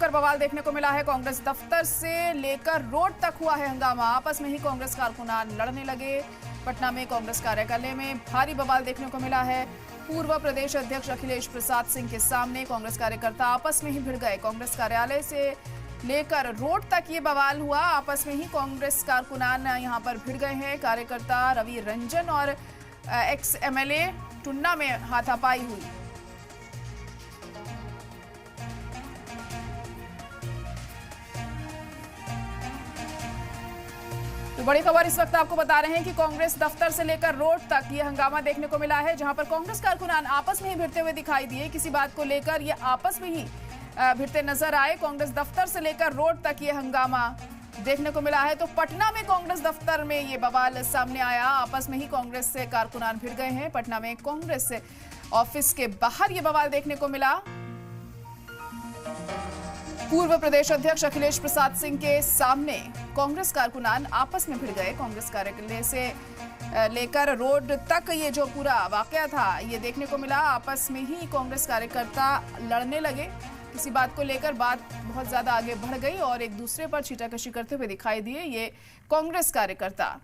कर बवाल देखने को मिला है। कांग्रेस दफ्तर से लेकर रोड तक हुआ है हंगामा। आपस में ही कांग्रेस कारकुनान लड़ने लगे। पटना में कांग्रेस कार्यालय में भारी बवाल देखने को मिला है। पूर्व प्रदेश अध्यक्ष अखिलेश प्रसाद सिंह के सामने कांग्रेस कार्यकर्ता आपस में ही भिड़ गए। कांग्रेस कार्यालय से लेकर रोड तक ये बवाल हुआ। आपस में ही कांग्रेस कारकुनान यहां पर भिड़ गए हैं। कार्यकर्ता रवि रंजन और एक्स एमएलए टुन्ना में हाथापाई हुई। तो बड़ी खबर इस वक्त आपको बता रहे हैं कि कांग्रेस दफ्तर से लेकर रोड तक ये हंगामा देखने को मिला है, जहां पर कांग्रेस कारकुनान आपस में ही भिड़ते हुए दिखाई दिए। किसी बात को लेकर ये आपस में ही भिड़ते नजर आए। कांग्रेस दफ्तर से लेकर रोड तक ये हंगामा देखने को मिला है। तो पटना में कांग्रेस दफ्तर में ये बवाल सामने आया। आपस में ही कांग्रेस से कारकुनान भिड़ गए हैं। पटना में कांग्रेस ऑफिस के बाहर ये बवाल देखने को मिला। पूर्व प्रदेश अध्यक्ष अखिलेश प्रसाद सिंह के सामने कांग्रेस कारकुनान आपस में भिड़ गए। कांग्रेस कार्यालय से लेकर रोड तक ये जो पूरा वाकया था ये देखने को मिला। आपस में ही कांग्रेस कार्यकर्ता लड़ने लगे। किसी बात को लेकर बात बहुत ज्यादा आगे बढ़ गई और एक दूसरे पर छींटाकशी करते हुए दिखाई दिए ये कांग्रेस कार्यकर्ता।